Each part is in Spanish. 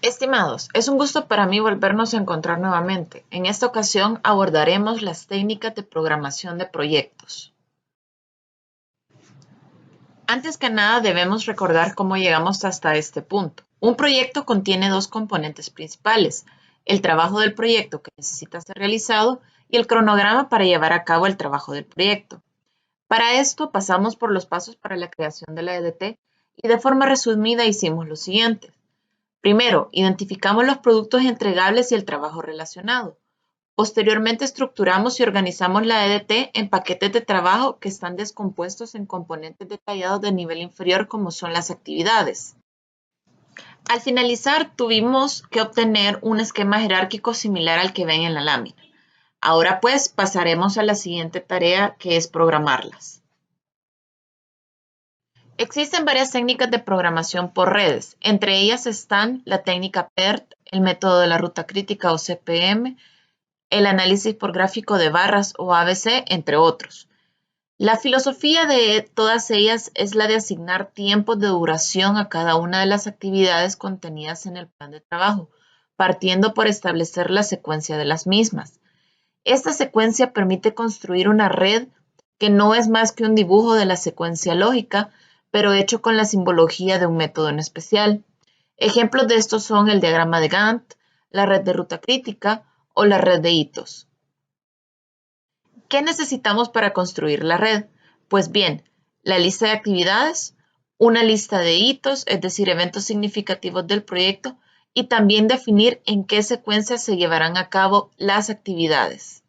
Estimados, es un gusto para mí volvernos a encontrar nuevamente. En esta ocasión abordaremos las técnicas de programación de proyectos. Antes que nada debemos recordar cómo llegamos hasta este punto. Un proyecto contiene dos componentes principales: el trabajo del proyecto que necesita ser realizado y el cronograma para llevar a cabo el trabajo del proyecto. Para esto pasamos por los pasos para la creación de la EDT y de forma resumida hicimos lo siguiente. Primero, identificamos los productos entregables y el trabajo relacionado. Posteriormente, estructuramos y organizamos la EDT en paquetes de trabajo que están descompuestos en componentes detallados de nivel inferior como son las actividades. Al finalizar, tuvimos que obtener un esquema jerárquico similar al que ven en la lámina. Ahora pues pasaremos a la siguiente tarea, que es programarlas. Existen varias técnicas de programación por redes. Entre ellas están la técnica PERT, el método de la ruta crítica o CPM, el análisis por gráfico de barras o ABC, entre otros. La filosofía de todas ellas es la de asignar tiempos de duración a cada una de las actividades contenidas en el plan de trabajo, partiendo por establecer la secuencia de las mismas. Esta secuencia permite construir una red que no es más que un dibujo de la secuencia lógica, pero hecho con la simbología de un método en especial. Ejemplos de estos son el diagrama de Gantt, la red de ruta crítica o la red de hitos. ¿Qué necesitamos para construir la red? Pues bien, la lista de actividades, una lista de hitos, es decir, eventos significativos del proyecto, y también definir en qué secuencia se llevarán a cabo las actividades.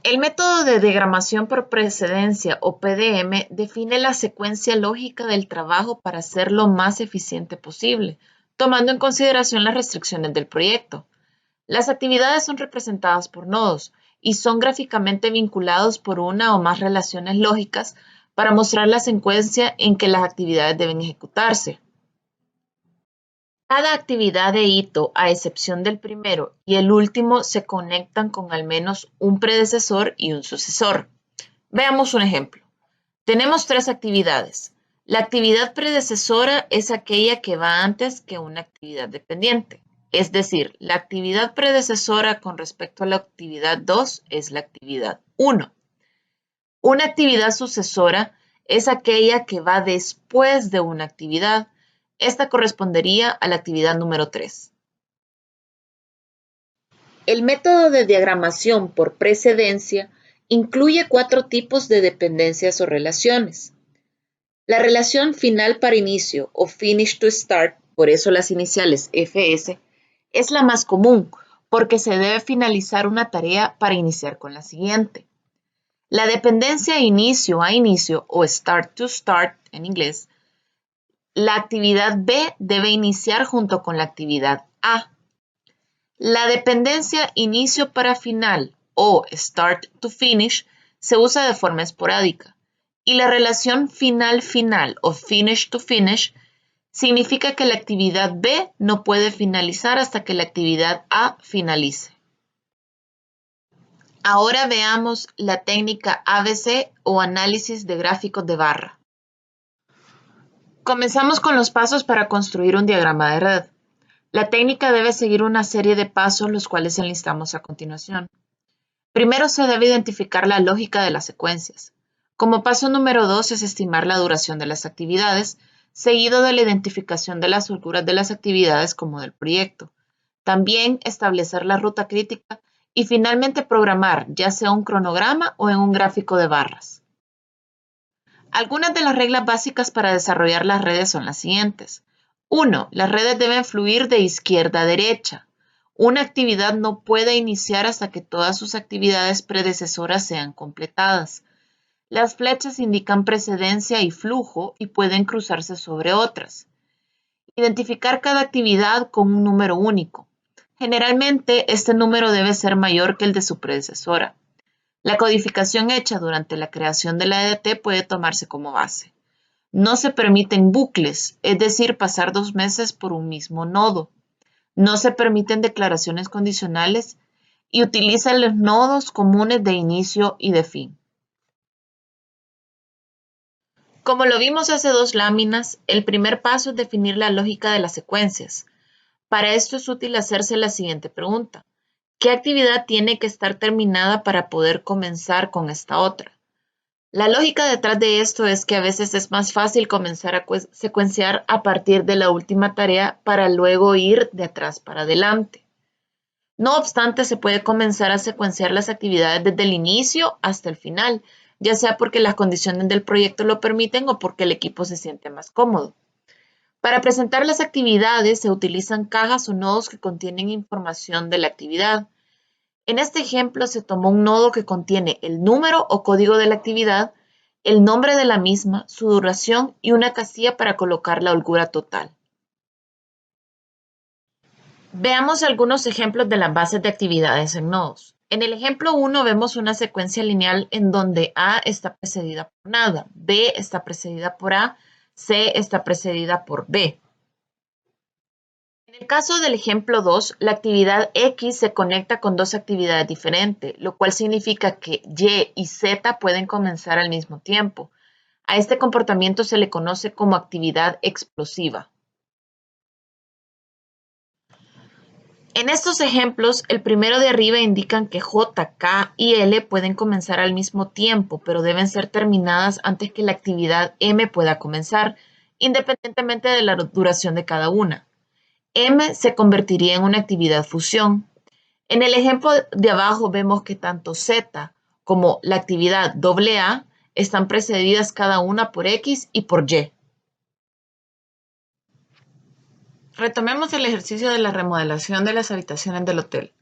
El método de diagramación por precedencia o PDM define la secuencia lógica del trabajo para ser lo más eficiente posible, tomando en consideración las restricciones del proyecto. Las actividades son representadas por nodos y son gráficamente vinculados por una o más relaciones lógicas para mostrar la secuencia en que las actividades deben ejecutarse. Cada actividad de hito, a excepción del primero y el último, se conectan con al menos un predecesor y un sucesor. Veamos un ejemplo. Tenemos tres actividades. La actividad predecesora es aquella que va antes que una actividad dependiente. Es decir, la actividad predecesora con respecto a la actividad 2 es la actividad 1. Una actividad sucesora es aquella que va después de una actividad. Esta correspondería a la actividad número 3. El método de diagramación por precedencia incluye 4 tipos de dependencias o relaciones. La relación final para inicio o finish to start, por eso las iniciales FS, es la más común porque se debe finalizar una tarea para iniciar con la siguiente. La dependencia inicio a inicio o start to start en inglés, la actividad B debe iniciar junto con la actividad A. La dependencia inicio para final o start to finish se usa de forma esporádica y la relación final-final o finish to finish significa que la actividad B no puede finalizar hasta que la actividad A finalice. Ahora veamos la técnica ABC o análisis de gráficos de barra. Comenzamos con los pasos para construir un diagrama de red. La técnica debe seguir una serie de pasos, los cuales enlistamos a continuación. Primero se debe identificar la lógica de las secuencias. Como paso número 2 es estimar la duración de las actividades, seguido de la identificación de las holguras de las actividades como del proyecto. También establecer la ruta crítica y finalmente programar, ya sea un cronograma o en un gráfico de barras. Algunas de las reglas básicas para desarrollar las redes son las siguientes. 1. Las redes deben fluir de izquierda a derecha. Una actividad no puede iniciar hasta que todas sus actividades predecesoras sean completadas. Las flechas indican precedencia y flujo y pueden cruzarse sobre otras. Identificar cada actividad con un número único. Generalmente, este número debe ser mayor que el de su predecesora. La codificación hecha durante la creación de la EDT puede tomarse como base. No se permiten bucles, es decir, pasar 2 meses por un mismo nodo. No se permiten declaraciones condicionales y utiliza los nodos comunes de inicio y de fin. Como lo vimos hace 2 láminas, el primer paso es definir la lógica de las secuencias. Para esto es útil hacerse la siguiente pregunta. ¿Qué actividad tiene que estar terminada para poder comenzar con esta otra? La lógica detrás de esto es que a veces es más fácil comenzar a secuenciar a partir de la última tarea para luego ir de atrás para adelante. No obstante, se puede comenzar a secuenciar las actividades desde el inicio hasta el final, ya sea porque las condiciones del proyecto lo permiten o porque el equipo se siente más cómodo. Para presentar las actividades se utilizan cajas o nodos que contienen información de la actividad. En este ejemplo se tomó un nodo que contiene el número o código de la actividad, el nombre de la misma, su duración y una casilla para colocar la holgura total. Veamos algunos ejemplos de las bases de actividades en nodos. En el ejemplo 1 vemos una secuencia lineal en donde A está precedida por nada, B está precedida por A, C está precedida por B. En el caso del ejemplo 2, la actividad X se conecta con 2 actividades diferentes, lo cual significa que Y y Z pueden comenzar al mismo tiempo. A este comportamiento se le conoce como actividad explosiva. En estos ejemplos, el primero de arriba indican que J, K y L pueden comenzar al mismo tiempo, pero deben ser terminadas antes que la actividad M pueda comenzar, independientemente de la duración de cada una. M se convertiría en una actividad fusión. En el ejemplo de abajo vemos que tanto Z como la actividad AA están precedidas cada una por X y por Y. Retomemos el ejercicio de la remodelación de las habitaciones del hotel.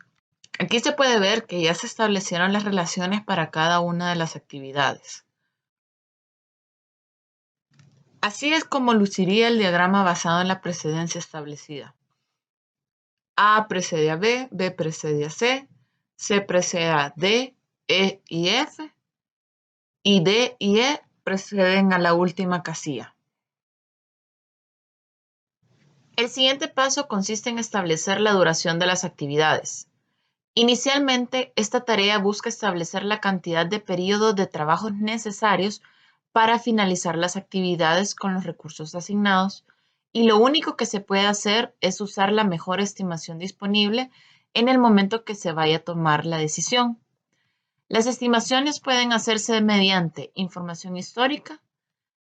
Aquí se puede ver que ya se establecieron las relaciones para cada una de las actividades. Así es como luciría el diagrama basado en la precedencia establecida. A precede a B, B precede a C, C precede a D, E y F, y D y E preceden a la última casilla. El siguiente paso consiste en establecer la duración de las actividades. Inicialmente, esta tarea busca establecer la cantidad de periodos de trabajos necesarios para finalizar las actividades con los recursos asignados, y lo único que se puede hacer es usar la mejor estimación disponible en el momento que se vaya a tomar la decisión. Las estimaciones pueden hacerse mediante información histórica,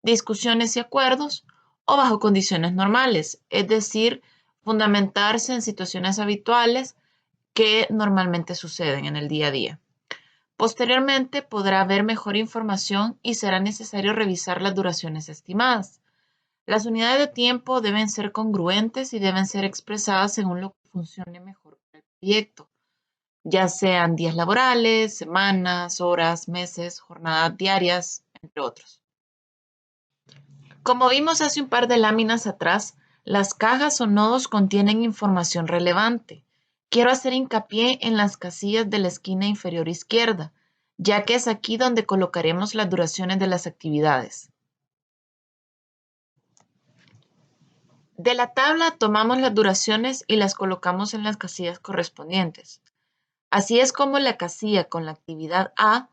discusiones y acuerdos, o bajo condiciones normales, es decir, fundamentarse en situaciones habituales que normalmente suceden en el día a día. Posteriormente podrá haber mejor información y será necesario revisar las duraciones estimadas. Las unidades de tiempo deben ser congruentes y deben ser expresadas según lo que funcione mejor para el proyecto, ya sean días laborales, semanas, horas, meses, jornadas diarias, entre otros. Como vimos hace un par de láminas atrás, las cajas o nodos contienen información relevante. Quiero hacer hincapié en las casillas de la esquina inferior izquierda, ya que es aquí donde colocaremos las duraciones de las actividades. De la tabla tomamos las duraciones y las colocamos en las casillas correspondientes. Así es como la casilla con la actividad A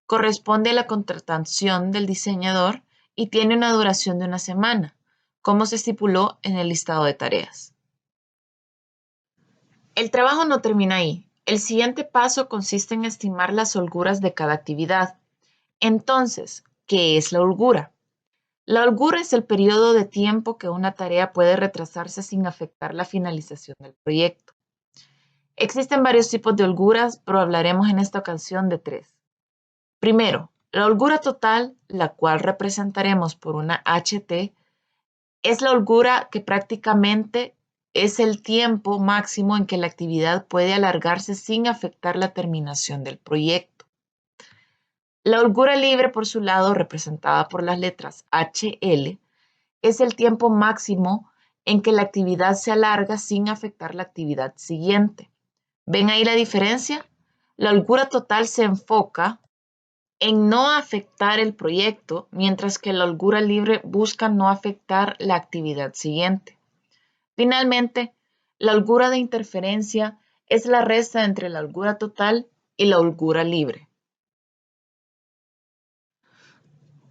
corresponde a la contratación del diseñador y tiene una duración de 1 semana, como se estipuló en el listado de tareas. El trabajo no termina ahí. El siguiente paso consiste en estimar las holguras de cada actividad. Entonces, ¿qué es la holgura? La holgura es el periodo de tiempo que una tarea puede retrasarse sin afectar la finalización del proyecto. Existen varios tipos de holguras, pero hablaremos en esta ocasión de 3. Primero, la holgura total, la cual representaremos por una HT, es la holgura que prácticamente es el tiempo máximo en que la actividad puede alargarse sin afectar la terminación del proyecto. La holgura libre, por su lado, representada por las letras HL, es el tiempo máximo en que la actividad se alarga sin afectar la actividad siguiente. ¿Ven ahí la diferencia? La holgura total se enfoca en no afectar el proyecto, mientras que la holgura libre busca no afectar la actividad siguiente. Finalmente, la holgura de interferencia es la resta entre la holgura total y la holgura libre.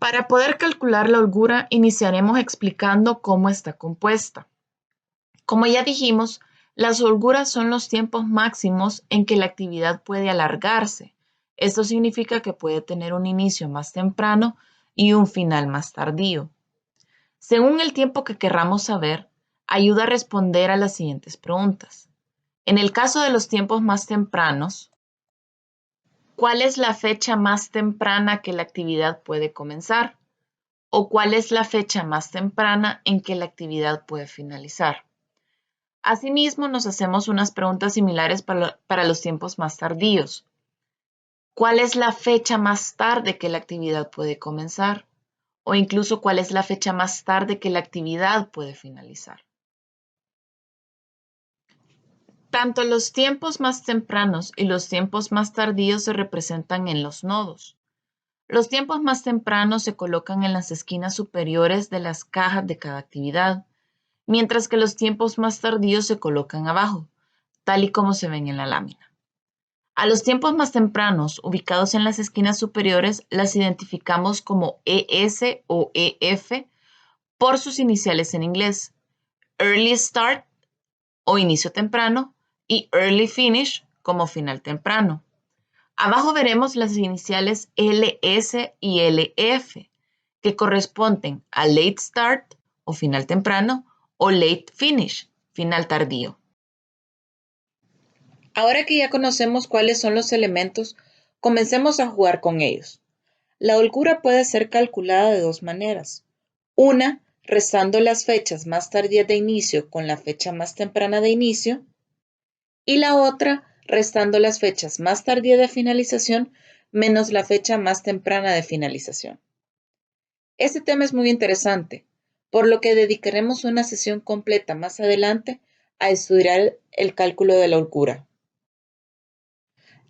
Para poder calcular la holgura, iniciaremos explicando cómo está compuesta. Como ya dijimos, las holguras son los tiempos máximos en que la actividad puede alargarse. Esto significa que puede tener un inicio más temprano y un final más tardío. Según el tiempo que querramos saber, ayuda a responder a las siguientes preguntas. En el caso de los tiempos más tempranos, ¿cuál es la fecha más temprana que la actividad puede comenzar? ¿O cuál es la fecha más temprana en que la actividad puede finalizar? Asimismo, nos hacemos unas preguntas similares para los tiempos más tardíos. ¿Cuál es la fecha más tarde que la actividad puede comenzar? O incluso, ¿cuál es la fecha más tarde que la actividad puede finalizar? Tanto los tiempos más tempranos y los tiempos más tardíos se representan en los nodos. Los tiempos más tempranos se colocan en las esquinas superiores de las cajas de cada actividad, mientras que los tiempos más tardíos se colocan abajo, tal y como se ven en la lámina. A los tiempos más tempranos, ubicados en las esquinas superiores, las identificamos como ES o EF por sus iniciales en inglés, Early Start o inicio temprano y Early Finish como final temprano. Abajo veremos las iniciales LS y LF, que corresponden a Late Start o final temprano o Late Finish, final tardío. Ahora que ya conocemos cuáles son los elementos, comencemos a jugar con ellos. La holgura puede ser calculada de dos maneras. Una, restando las fechas más tardías de inicio con la fecha más temprana de inicio. Y la otra, restando las fechas más tardías de finalización menos la fecha más temprana de finalización. Este tema es muy interesante, por lo que dedicaremos una sesión completa más adelante a estudiar el cálculo de la holgura.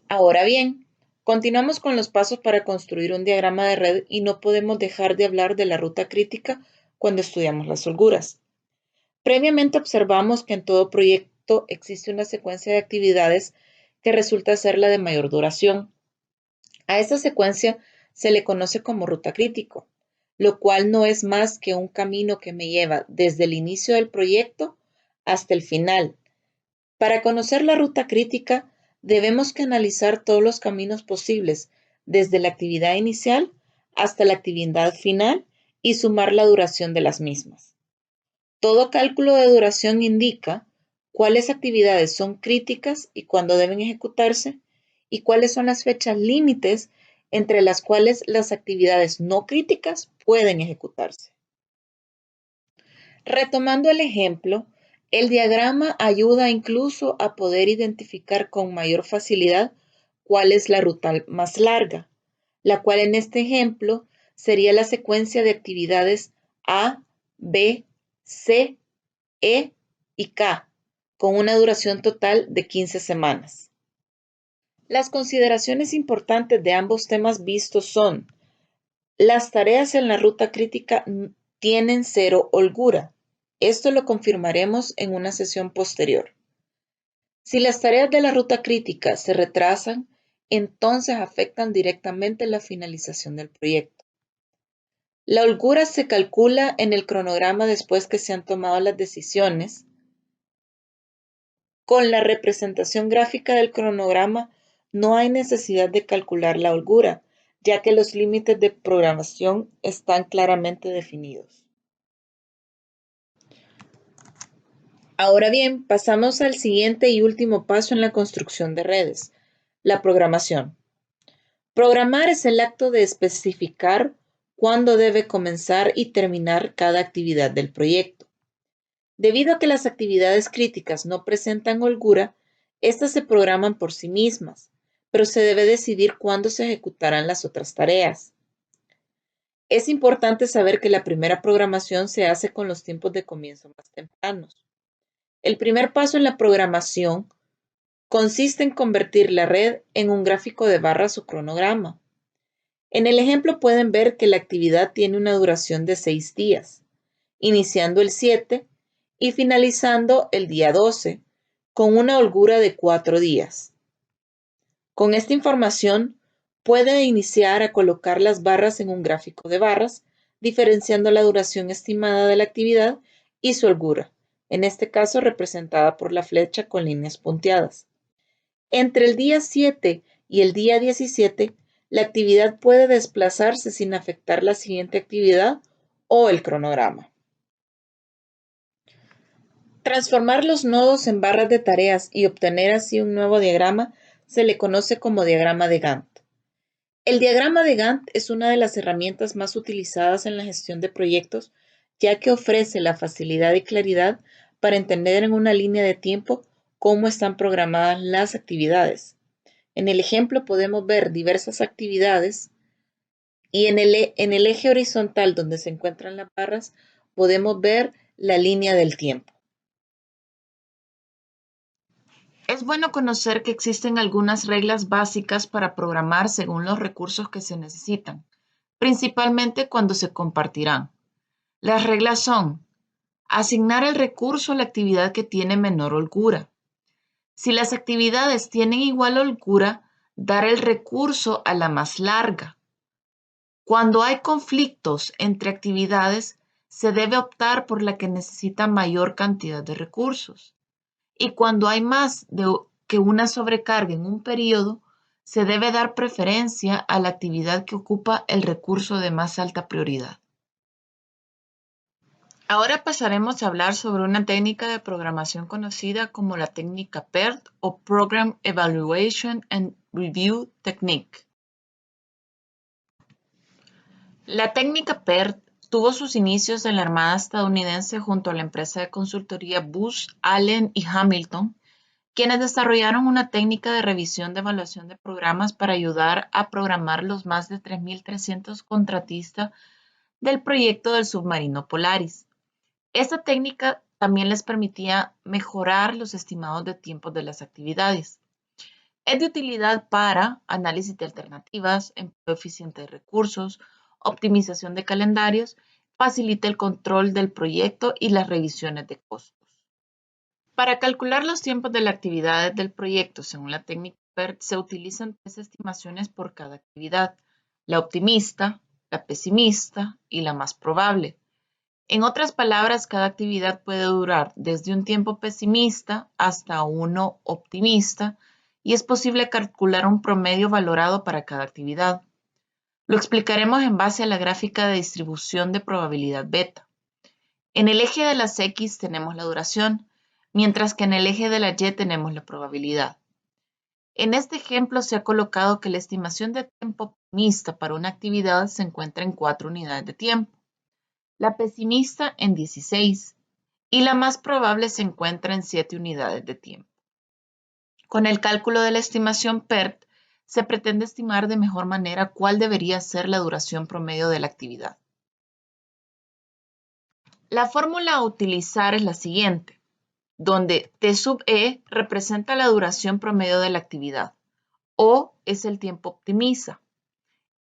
Ahora bien, continuamos con los pasos para construir un diagrama de red y no podemos dejar de hablar de la ruta crítica cuando estudiamos las holguras. Previamente observamos que en todo proyecto existe una secuencia de actividades que resulta ser la de mayor duración. A esta secuencia se le conoce como ruta crítico, lo cual no es más que un camino que me lleva desde el inicio del proyecto hasta el final. Para conocer la ruta crítica, debemos que analizar todos los caminos posibles, desde la actividad inicial hasta la actividad final y sumar la duración de las mismas. Todo cálculo de duración indica cuáles actividades son críticas y cuándo deben ejecutarse y cuáles son las fechas límites entre las cuales las actividades no críticas pueden ejecutarse. Retomando el ejemplo, el diagrama ayuda incluso a poder identificar con mayor facilidad cuál es la ruta más larga, la cual en este ejemplo sería la secuencia de actividades A, B, C, E y K, con una duración total de 15 semanas. Las consideraciones importantes de ambos temas vistos son: las tareas en la ruta crítica tienen cero holgura. Esto lo confirmaremos en una sesión posterior. Si las tareas de la ruta crítica se retrasan, entonces afectan directamente la finalización del proyecto. La holgura se calcula en el cronograma después que se han tomado las decisiones. Con la representación gráfica del cronograma no hay necesidad de calcular la holgura, ya que los límites de programación están claramente definidos. Ahora bien, pasamos al siguiente y último paso en la construcción de redes, la programación. Programar es el acto de especificar cuándo debe comenzar y terminar cada actividad del proyecto. Debido a que las actividades críticas no presentan holgura, estas se programan por sí mismas, pero se debe decidir cuándo se ejecutarán las otras tareas. Es importante saber que la primera programación se hace con los tiempos de comienzo más tempranos. El primer paso en la programación consiste en convertir la red en un gráfico de barras o cronograma. En el ejemplo pueden ver que la actividad tiene una duración de 6 días, iniciando el 7 y finalizando el día 12, con una holgura de 4 días. Con esta información Puede iniciar a colocar las barras en un gráfico de barras, diferenciando la duración estimada de la actividad y su holgura, en este caso representada por la flecha con líneas punteadas. Entre el día 7 y el día 17, la actividad puede desplazarse sin afectar la siguiente actividad o el cronograma. Transformar los nodos en barras de tareas y obtener así un nuevo diagrama se le conoce como diagrama de Gantt. El diagrama de Gantt es una de las herramientas más utilizadas en la gestión de proyectos, ya que ofrece la facilidad y claridad para entender en una línea de tiempo cómo están programadas las actividades. En el ejemplo podemos ver diversas actividades y en el eje horizontal donde se encuentran las barras podemos ver la línea del tiempo. Es bueno conocer que existen algunas reglas básicas para programar según los recursos que se necesitan, principalmente cuando se compartirán. Las reglas son: asignar el recurso a la actividad que tiene menor holgura. Si las actividades tienen igual holgura, dar el recurso a la más larga. Cuando hay conflictos entre actividades, se debe optar por la que necesita mayor cantidad de recursos. Y cuando hay más que una sobrecarga en un periodo, se debe dar preferencia a la actividad que ocupa el recurso de más alta prioridad. Ahora pasaremos a hablar sobre una técnica de programación conocida como la técnica PERT o Program Evaluation and Review Technique. La técnica PERT tuvo sus inicios en la Armada estadounidense junto a la empresa de consultoría Booz Allen y Hamilton, quienes desarrollaron una técnica de revisión de evaluación de programas para ayudar a programar los más de 3.300 contratistas del proyecto del submarino Polaris. Esta técnica también les permitía mejorar los estimados de tiempo de las actividades. Es de utilidad para análisis de alternativas, empleo eficiente de recursos, optimización de calendarios, facilita el control del proyecto y las revisiones de costos. Para calcular los tiempos de las actividades del proyecto según la técnica PERT se utilizan 3 estimaciones por cada actividad: la optimista, la pesimista y la más probable. En otras palabras, cada actividad puede durar desde un tiempo pesimista hasta uno optimista y es posible calcular un promedio valorado para cada actividad. Lo explicaremos en base a la gráfica de distribución de probabilidad beta. En el eje de las X tenemos la duración, mientras que en el eje de la Y tenemos la probabilidad. En este ejemplo se ha colocado que la estimación de tiempo optimista para una actividad se encuentra en 4 unidades de tiempo, la pesimista en 16 y la más probable se encuentra en 7 unidades de tiempo. Con el cálculo de la estimación PERT se pretende estimar de mejor manera cuál debería ser la duración promedio de la actividad. La fórmula a utilizar es la siguiente, donde T sub E representa la duración promedio de la actividad, O es el tiempo optimista,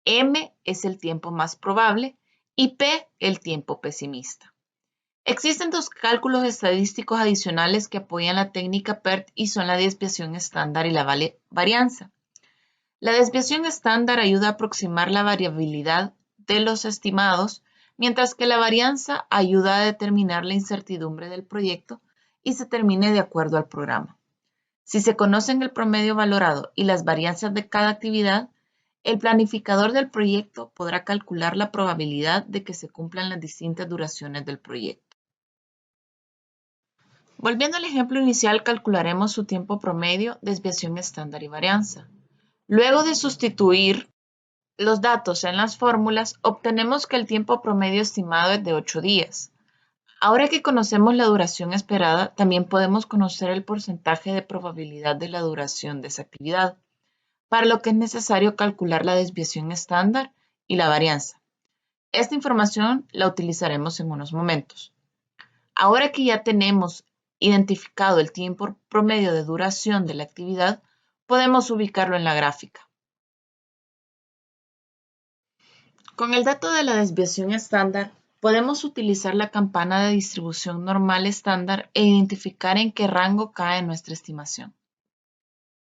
M es el tiempo más probable y P el tiempo pesimista. Existen 2 cálculos estadísticos adicionales que apoyan la técnica PERT y son la desviación estándar y la varianza. La desviación estándar ayuda a aproximar la variabilidad de los estimados, mientras que la varianza ayuda a determinar la incertidumbre del proyecto y se termine de acuerdo al programa. Si se conocen el promedio valorado y las varianzas de cada actividad, el planificador del proyecto podrá calcular la probabilidad de que se cumplan las distintas duraciones del proyecto. Volviendo al ejemplo inicial, calcularemos su tiempo promedio, desviación estándar y varianza. Luego de sustituir los datos en las fórmulas, obtenemos que el tiempo promedio estimado es de 8 días. Ahora que conocemos la duración esperada, también podemos conocer el porcentaje de probabilidad de la duración de esa actividad, para lo que es necesario calcular la desviación estándar y la varianza. Esta información la utilizaremos en unos momentos. Ahora que ya tenemos identificado el tiempo promedio de duración de la actividad, podemos ubicarlo en la gráfica. Con el dato de la desviación estándar, podemos utilizar la campana de distribución normal estándar e identificar en qué rango cae nuestra estimación.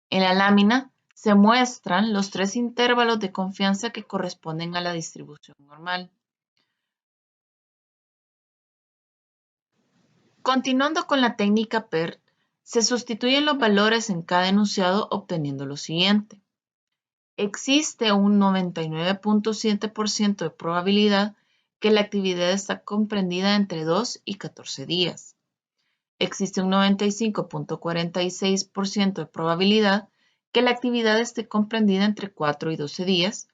En la lámina se muestran los 3 intervalos de confianza que corresponden a la distribución normal. Continuando con la técnica PERT, se sustituyen los valores en cada enunciado obteniendo lo siguiente. Existe un 99.7% de probabilidad que la actividad está comprendida entre 2 y 14 días. Existe un 95.46% de probabilidad que la actividad esté comprendida entre 4 y 12 días.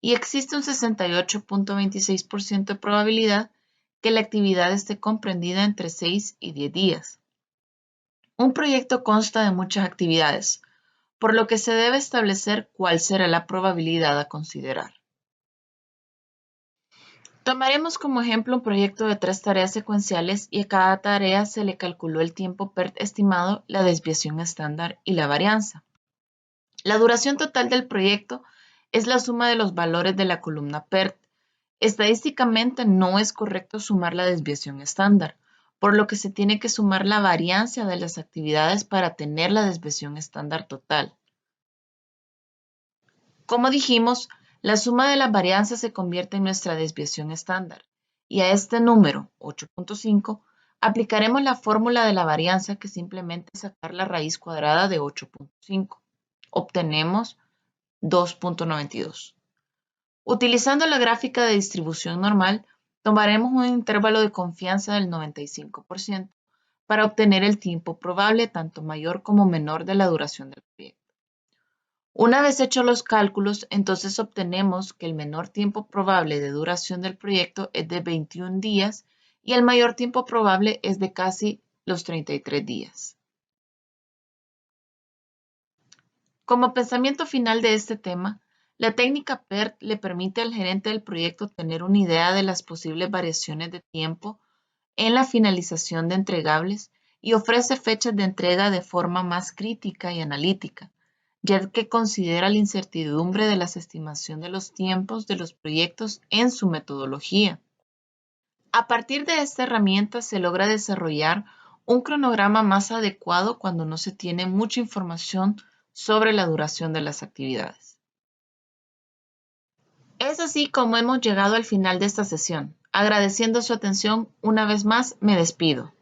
Y existe un 68.26% de probabilidad que la actividad esté comprendida entre 6 y 10 días. Un proyecto consta de muchas actividades, por lo que se debe establecer cuál será la probabilidad a considerar. Tomaremos como ejemplo un proyecto de 3 tareas secuenciales y a cada tarea se le calculó el tiempo PERT estimado, la desviación estándar y la varianza. La duración total del proyecto es la suma de los valores de la columna PERT. Estadísticamente no es correcto sumar la desviación estándar, por lo que se tiene que sumar la varianza de las actividades para tener la desviación estándar total. Como dijimos, la suma de las varianzas se convierte en nuestra desviación estándar, y a este número, 8.5, aplicaremos la fórmula de la varianza que simplemente es sacar la raíz cuadrada de 8.5. Obtenemos 2.92. Utilizando la gráfica de distribución normal, tomaremos un intervalo de confianza del 95% para obtener el tiempo probable tanto mayor como menor de la duración del proyecto. Una vez hechos los cálculos, entonces obtenemos que el menor tiempo probable de duración del proyecto es de 21 días y el mayor tiempo probable es de casi los 33 días. Como pensamiento final de este tema, la técnica PERT le permite al gerente del proyecto tener una idea de las posibles variaciones de tiempo en la finalización de entregables y ofrece fechas de entrega de forma más crítica y analítica, ya que considera la incertidumbre de la estimación de los tiempos de los proyectos en su metodología. A partir de esta herramienta se logra desarrollar un cronograma más adecuado cuando no se tiene mucha información sobre la duración de las actividades. Es así como hemos llegado al final de esta sesión. Agradeciendo su atención, una vez más me despido.